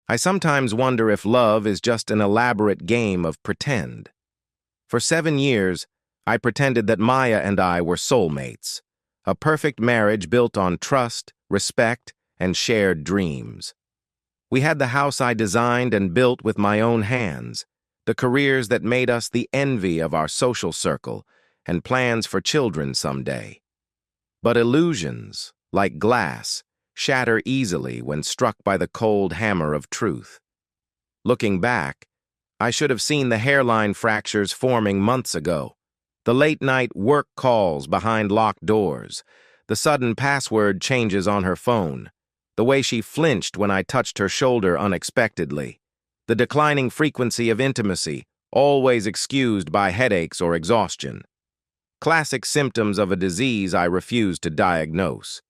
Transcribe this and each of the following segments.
I sometimes wonder if love is just an elaborate game of pretend. For 7 years, I pretended that Maya and I were soulmates, a perfect marriage built on trust, respect, and shared dreams. We had the house I designed and built with my own hands, the careers that made us the envy of our social circle, and plans for children someday. But illusions, like glass, shatter easily when struck by the cold hammer of truth. Looking back, I should have seen the hairline fractures forming months ago, the late-night work calls behind locked doors, the sudden password changes on her phone, the way she flinched when I touched her shoulder unexpectedly, the declining frequency of intimacy, always excused by headaches or exhaustion. Classic symptoms of a disease I refuse to diagnose.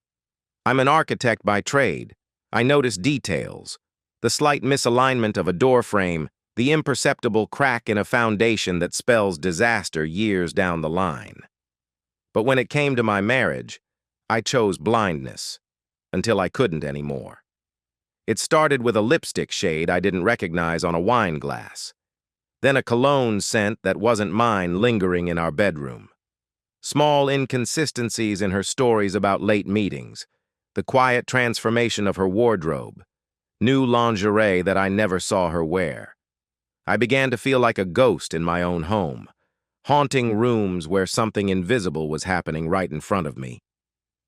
I'm an architect by trade. I notice details. The slight misalignment of a door frame, the imperceptible crack in a foundation that spells disaster years down the line. But when it came to my marriage, I chose blindness, until I couldn't anymore. It started with a lipstick shade I didn't recognize on a wine glass. Then a cologne scent that wasn't mine lingering in our bedroom. Small inconsistencies in her stories about late meetings, the quiet transformation of her wardrobe, new lingerie that I never saw her wear. I began to feel like a ghost in my own home, haunting rooms where something invisible was happening right in front of me.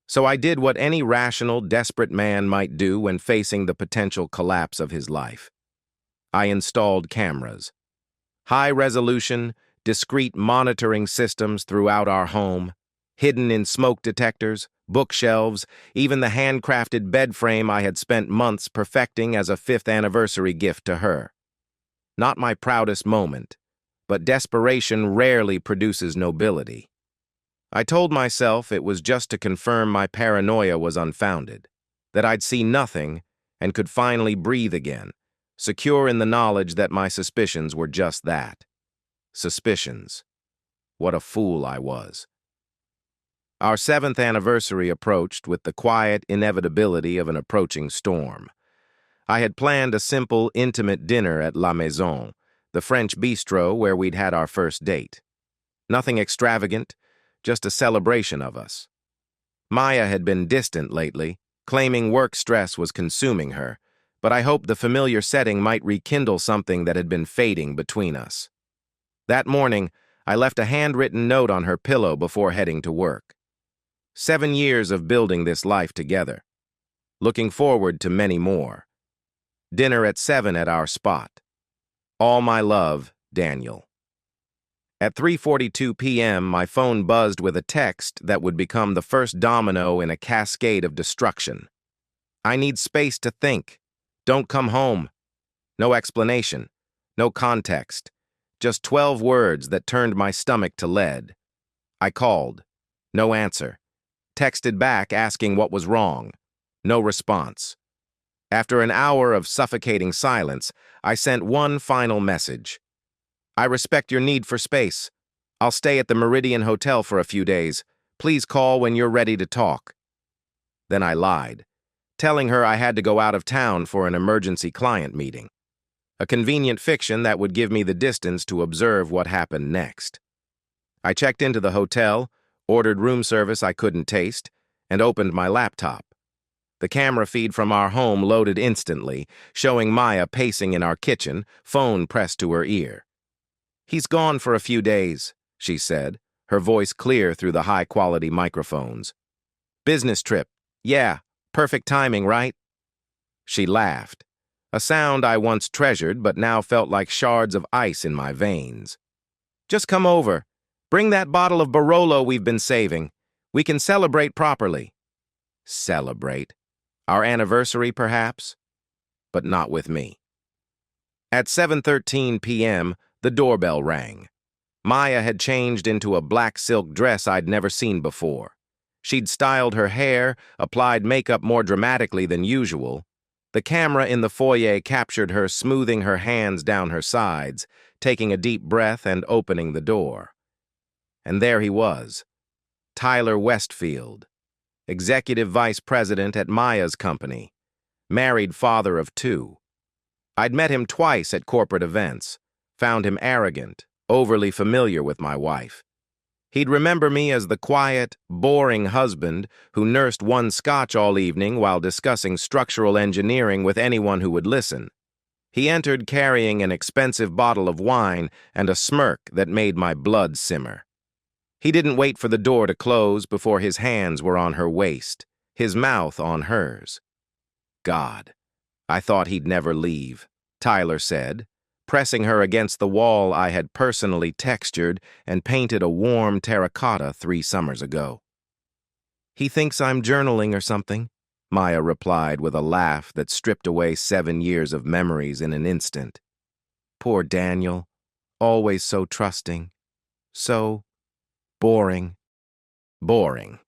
So I did what any rational, desperate man might do when facing the potential collapse of his life. I installed cameras. High-resolution, discrete monitoring systems throughout our home, hidden in smoke detectors, bookshelves, even the handcrafted bed frame I had spent months perfecting as a 5th anniversary gift to her. Not my proudest moment, but desperation rarely produces nobility. I told myself it was just to confirm my paranoia was unfounded, that I'd see nothing and could finally breathe again, secure in the knowledge that my suspicions were just that. Suspicions. What a fool I was. Our 7th anniversary approached with the quiet inevitability of an approaching storm. I had planned a simple, intimate dinner at La Maison, the French bistro where we'd had our first date. Nothing extravagant, just a celebration of us. Maya had been distant lately, claiming work stress was consuming her, but I hoped the familiar setting might rekindle something that had been fading between us. That morning, I left a handwritten note on her pillow before heading to work. 7 years of building this life together. Looking forward to many more. Dinner at 7 at our spot. All my love, Daniel. At 3:42 p.m., my phone buzzed with a text that would become the first domino in a cascade of destruction. I need space to think. Don't come home. No explanation. No context. Just 12 words that turned my stomach to lead. I called. No answer. Texted back asking what was wrong. No response. After an hour of suffocating silence, I sent one final message. I respect your need for space. I'll stay at the Meridian Hotel for a few days. Please call when you're ready to talk. Then I lied, telling her I had to go out of town for an emergency client meeting. A convenient fiction that would give me the distance to observe what happened next. I checked into the hotel, ordered room service I couldn't taste, and opened my laptop. The camera feed from our home loaded instantly, showing Maya pacing in our kitchen, phone pressed to her ear. "He's gone for a few days," she said, her voice clear through the high-quality microphones. "Business trip. Yeah, perfect timing, right?" She laughed, a sound I once treasured but now felt like shards of ice in my veins. "Just come over. Bring that bottle of Barolo we've been saving. We can celebrate properly." Celebrate? Our anniversary, perhaps? But not with me. At 7:13 p.m., the doorbell rang. Maya had changed into a black silk dress I'd never seen before. She'd styled her hair, applied makeup more dramatically than usual. The camera in the foyer captured her smoothing her hands down her sides, taking a deep breath and opening the door. And there he was, Tyler Westfield, executive vice president at Maya's company, married father of 2. I'd met him twice at corporate events, found him arrogant, overly familiar with my wife. He'd remember me as the quiet, boring husband who nursed one scotch all evening while discussing structural engineering with anyone who would listen. He entered carrying an expensive bottle of wine and a smirk that made my blood simmer. He didn't wait for the door to close before his hands were on her waist, his mouth on hers. God, I thought he'd never leave, Tyler said, pressing her against the wall I had personally textured and painted a warm terracotta 3 summers ago. He thinks I'm journaling or something, Maya replied with a laugh that stripped away 7 years of memories in an instant. Poor Daniel, always so trusting, so boring. Boring.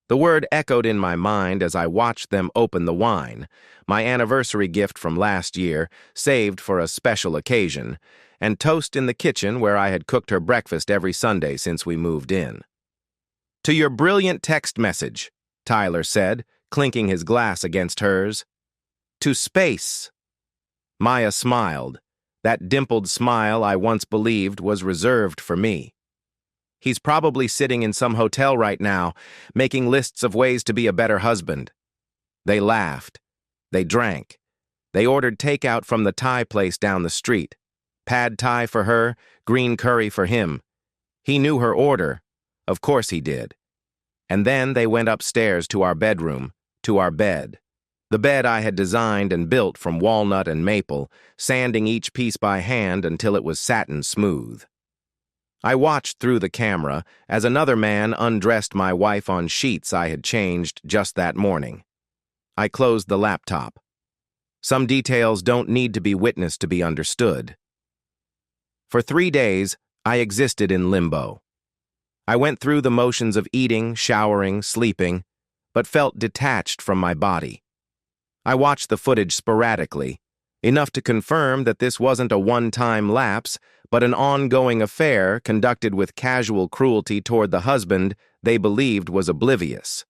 The word echoed in my mind as I watched them open the wine, my anniversary gift from last year, saved for a special occasion, and toast in the kitchen where I had cooked her breakfast every Sunday since we moved in. To your brilliant text message, Tyler said, clinking his glass against hers. To space. Maya smiled, that dimpled smile I once believed was reserved for me. He's probably sitting in some hotel right now, making lists of ways to be a better husband. They laughed. They drank. They ordered takeout from the Thai place down the street. Pad Thai for her, green curry for him. He knew her order. Of course he did. And then they went upstairs to our bedroom, to our bed. The bed I had designed and built from walnut and maple, sanding each piece by hand until it was satin smooth. I watched through the camera as another man undressed my wife on sheets I had changed just that morning. I closed the laptop. Some details don't need to be witnessed to be understood. For 3 days, I existed in limbo. I went through the motions of eating, showering, sleeping, but felt detached from my body. I watched the footage sporadically, enough to confirm that this wasn't a one-time lapse, but an ongoing affair conducted with casual cruelty toward the husband they believed was oblivious.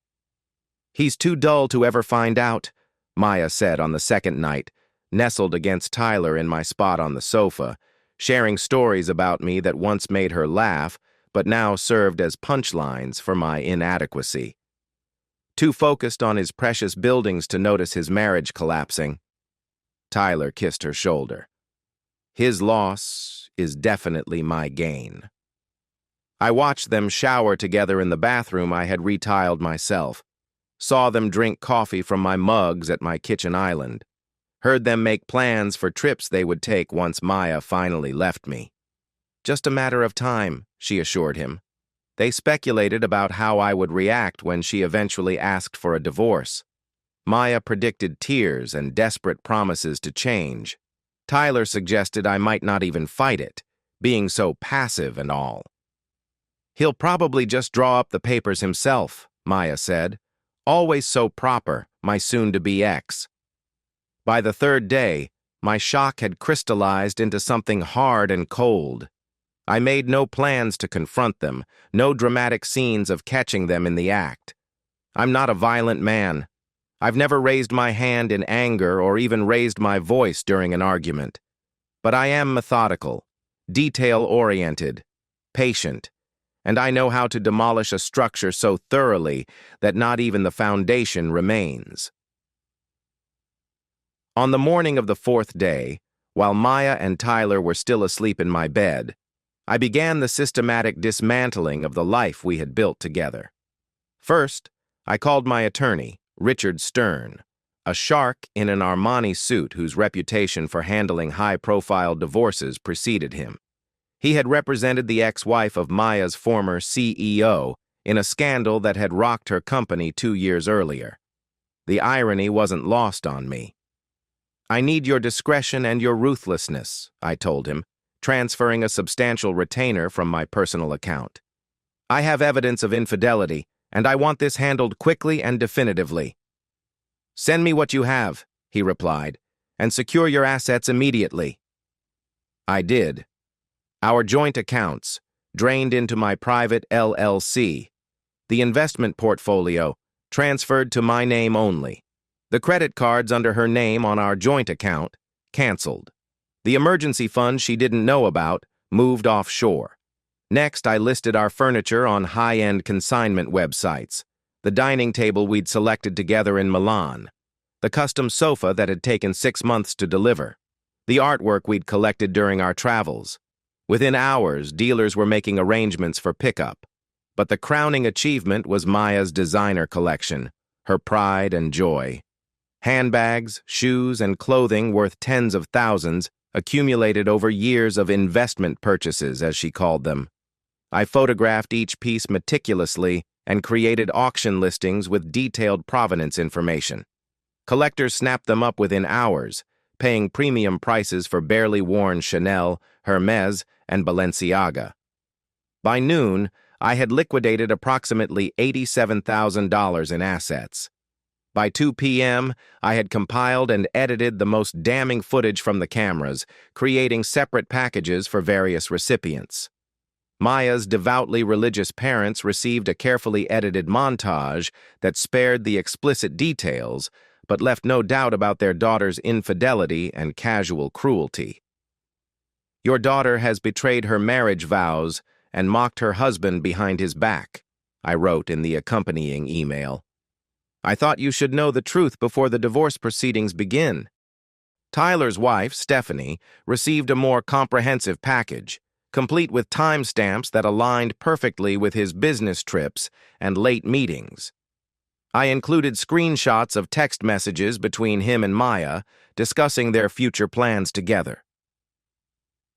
He's too dull to ever find out, Maya said on the second night, nestled against Tyler in my spot on the sofa, sharing stories about me that once made her laugh, but now served as punchlines for my inadequacy. Too focused on his precious buildings to notice his marriage collapsing. Tyler kissed her shoulder. His loss is definitely my gain. I watched them shower together in the bathroom I had retiled myself, saw them drink coffee from my mugs at my kitchen island, heard them make plans for trips they would take once Maya finally left me. Just a matter of time, she assured him. They speculated about how I would react when she eventually asked for a divorce. Maya predicted tears and desperate promises to change. Tyler suggested I might not even fight it, being so passive and all. He'll probably just draw up the papers himself, Maya said. Always so proper, my soon-to-be ex. By the 3rd day, my shock had crystallized into something hard and cold. I made no plans to confront them, no dramatic scenes of catching them in the act. I'm not a violent man. I've never raised my hand in anger or even raised my voice during an argument. But I am methodical, detail-oriented, patient, and I know how to demolish a structure so thoroughly that not even the foundation remains. On the morning of the 4th day, while Maya and Tyler were still asleep in my bed, I began the systematic dismantling of the life we had built together. First, I called my attorney, Richard Stern, a shark in an Armani suit whose reputation for handling high-profile divorces preceded him. He had represented the ex-wife of Maya's former CEO in a scandal that had rocked her company 2 years earlier. The irony wasn't lost on me. I need your discretion and your ruthlessness, I told him, transferring a substantial retainer from my personal account. I have evidence of infidelity, and I want this handled quickly and definitively. Send me what you have, he replied, and secure your assets immediately. I did. Our joint accounts, drained into my private LLC. The investment portfolio, transferred to my name only. The credit cards under her name on our joint account, Canceled. The emergency fund she didn't know about moved offshore. Next, I listed our furniture on high-end consignment websites. The dining table we'd selected together in Milan. The custom sofa that had taken 6 months to deliver. The artwork we'd collected during our travels. Within hours, dealers were making arrangements for pickup. But the crowning achievement was Maya's designer collection, her pride and joy. Handbags, shoes, and clothing worth tens of thousands accumulated over years of investment purchases, as she called them. I photographed each piece meticulously and created auction listings with detailed provenance information. Collectors snapped them up within hours, paying premium prices for barely worn Chanel, Hermes, and Balenciaga. By noon, I had liquidated approximately $87,000 in assets. By 2 p.m., I had compiled and edited the most damning footage from the cameras, creating separate packages for various recipients. Maya's devoutly religious parents received a carefully edited montage that spared the explicit details, but left no doubt about their daughter's infidelity and casual cruelty. "Your daughter has betrayed her marriage vows and mocked her husband behind his back," I wrote in the accompanying email. "I thought you should know the truth before the divorce proceedings begin." Tyler's wife, Stephanie, received a more comprehensive package, complete with timestamps that aligned perfectly with his business trips and late meetings. I included screenshots of text messages between him and Maya, discussing their future plans together.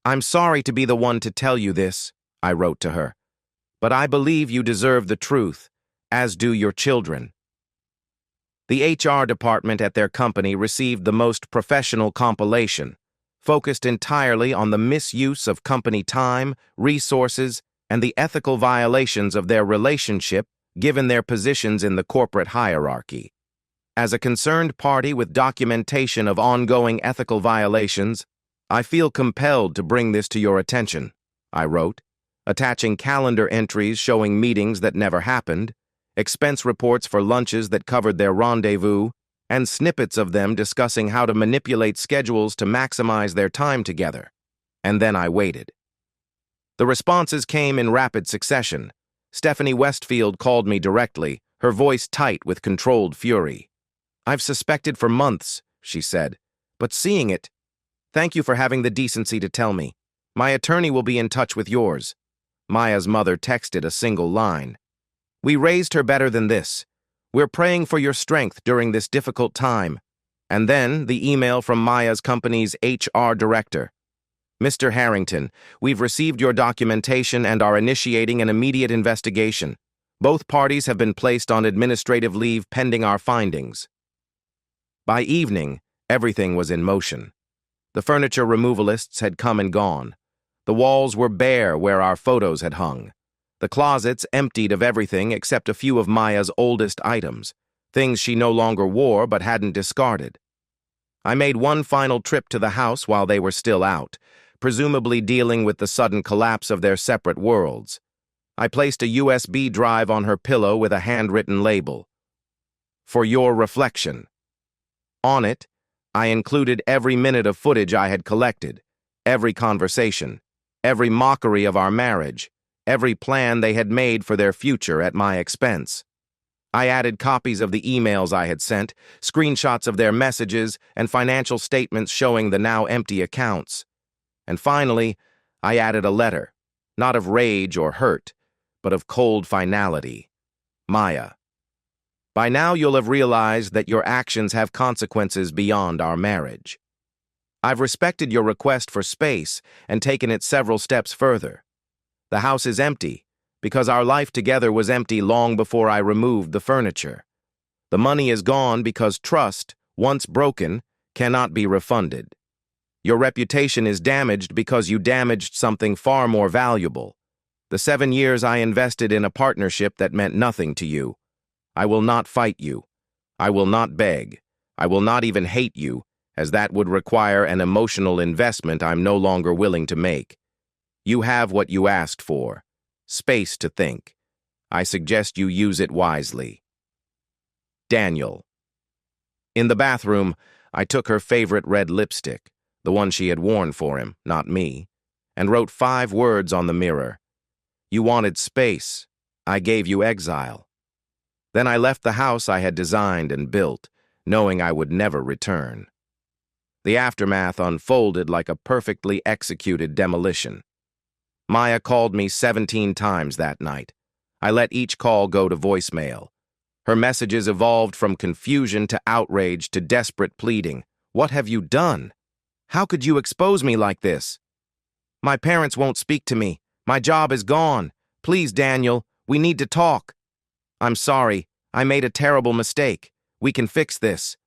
"I'm sorry to be the one to tell you this," I wrote to her, "but I believe you deserve the truth, as do your children." The HR department at their company received the most professional compilation, focused entirely on the misuse of company time, resources, and the ethical violations of their relationship given their positions in the corporate hierarchy. As a concerned party with documentation of ongoing ethical violations, I feel compelled to bring this to your attention, I wrote, attaching calendar entries showing meetings that never happened, expense reports for lunches that covered their rendezvous, and snippets of them discussing how to manipulate schedules to maximize their time together. And then I waited. The responses came in rapid succession. Stephanie Westfield called me directly, her voice tight with controlled fury. "I've suspected for months," she said, "but seeing it, thank you for having the decency to tell me. My attorney will be in touch with yours." Maya's mother texted a single line. "We raised her better than this. We're praying for your strength during this difficult time." And then the email from Maya's company's HR director. "Mr. Harrington, we've received your documentation and are initiating an immediate investigation. Both parties have been placed on administrative leave pending our findings." By evening, everything was in motion. The furniture removalists had come and gone. The walls were bare where our photos had hung. The closets emptied of everything except a few of Maya's oldest items, things she no longer wore but hadn't discarded. I made one final trip to the house while they were still out, presumably dealing with the sudden collapse of their separate worlds. I placed a USB drive on her pillow with a handwritten label. "For your reflection." On it, I included every minute of footage I had collected, every conversation, every mockery of our marriage, every plan they had made for their future at my expense. I added copies of the emails I had sent, screenshots of their messages, and financial statements showing the now empty accounts. And finally, I added a letter, not of rage or hurt, but of cold finality. Maya. By now you'll have realized that your actions have consequences beyond our marriage. I've respected your request for space and taken it several steps further. The house is empty, because our life together was empty long before I removed the furniture. The money is gone because trust, once broken, cannot be refunded. Your reputation is damaged because you damaged something far more valuable. The 7 years I invested in a partnership that meant nothing to you. I will not fight you. I will not beg. I will not even hate you, as that would require an emotional investment I'm no longer willing to make. You have what you asked for. Space to think. I suggest you use it wisely. Daniel. In the bathroom, I took her favorite red lipstick, the one she had worn for him, not me, and wrote 5 words on the mirror. "You wanted space. I gave you exile." Then I left the house I had designed and built, knowing I would never return. The aftermath unfolded like a perfectly executed demolition. Maya called me 17 times that night. I let each call go to voicemail. Her messages evolved from confusion to outrage to desperate pleading. "What have you done? How could you expose me like this? My parents won't speak to me. My job is gone. Please, Daniel, we need to talk. I'm sorry. I made a terrible mistake. We can fix this."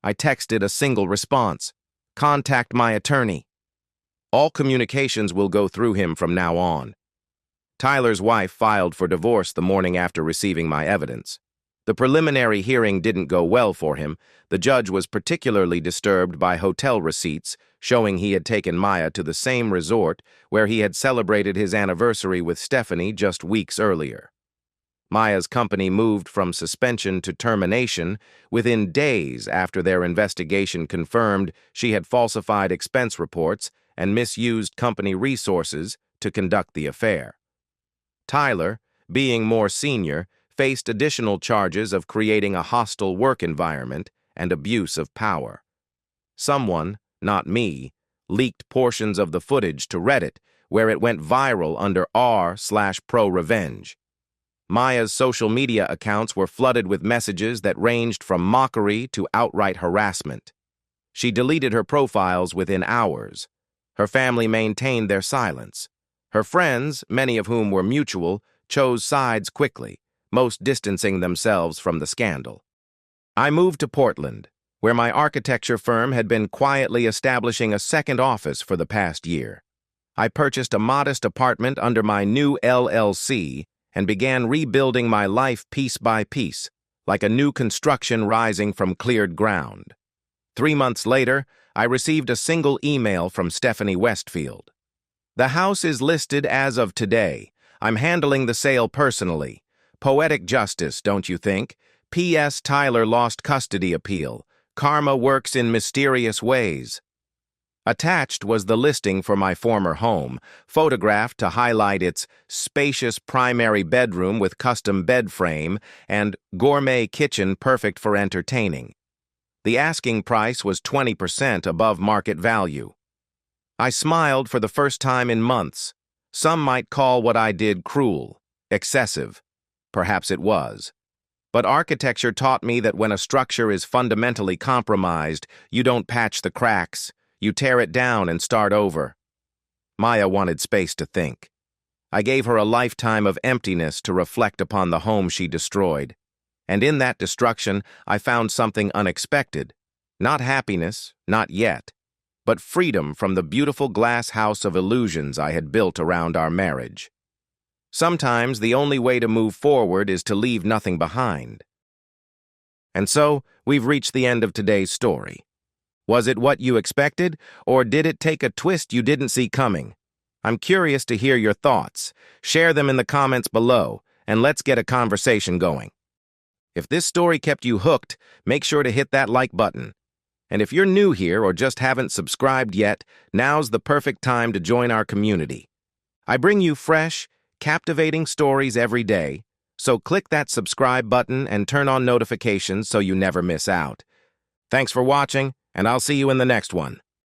I texted a single response: "Contact my attorney. All communications will go through him from now on." Tyler's wife filed for divorce the morning after receiving my evidence. The preliminary hearing didn't go well for him. The judge was particularly disturbed by hotel receipts showing he had taken Maya to the same resort where he had celebrated his anniversary with Stephanie just weeks earlier. Maya's company moved from suspension to termination within days after their investigation confirmed she had falsified expense reports and misused company resources to conduct the affair. Tyler, being more senior, faced additional charges of creating a hostile work environment and abuse of power. Someone, not me, leaked portions of the footage to Reddit, where it went viral under r/pro-revenge. Maya's social media accounts were flooded with messages that ranged from mockery to outright harassment. She deleted her profiles within hours. Her family maintained their silence. Her friends, many of whom were mutual, chose sides quickly, most distancing themselves from the scandal. I moved to Portland, where my architecture firm had been quietly establishing a second office for the past year. I purchased a modest apartment under my new LLC and began rebuilding my life piece by piece, like a new construction rising from cleared ground. 3 months later, I received a single email from Stephanie Westfield. "The house is listed as of today. I'm handling the sale personally. Poetic justice, don't you think? P.S. Tyler lost custody appeal. Karma works in mysterious ways." Attached was the listing for my former home, photographed to highlight its spacious primary bedroom with custom bed frame and gourmet kitchen perfect for entertaining. The asking price was 20% above market value. I smiled for the first time in months. Some might call what I did cruel, excessive. Perhaps it was. But architecture taught me that when a structure is fundamentally compromised, you don't patch the cracks. You tear it down and start over. Maya wanted space to think. I gave her a lifetime of emptiness to reflect upon the home she destroyed. And in that destruction, I found something unexpected. Not happiness, not yet, but freedom from the beautiful glass house of illusions I had built around our marriage. Sometimes the only way to move forward is to leave nothing behind. And so, we've reached the end of today's story. Was it what you expected, or did it take a twist you didn't see coming? I'm curious to hear your thoughts. Share them in the comments below, and let's get a conversation going. If this story kept you hooked, make sure to hit that like button. And if you're new here or just haven't subscribed yet, now's the perfect time to join our community. I bring you fresh, captivating stories every day, so click that subscribe button and turn on notifications so you never miss out. Thanks for watching, and I'll see you in the next one.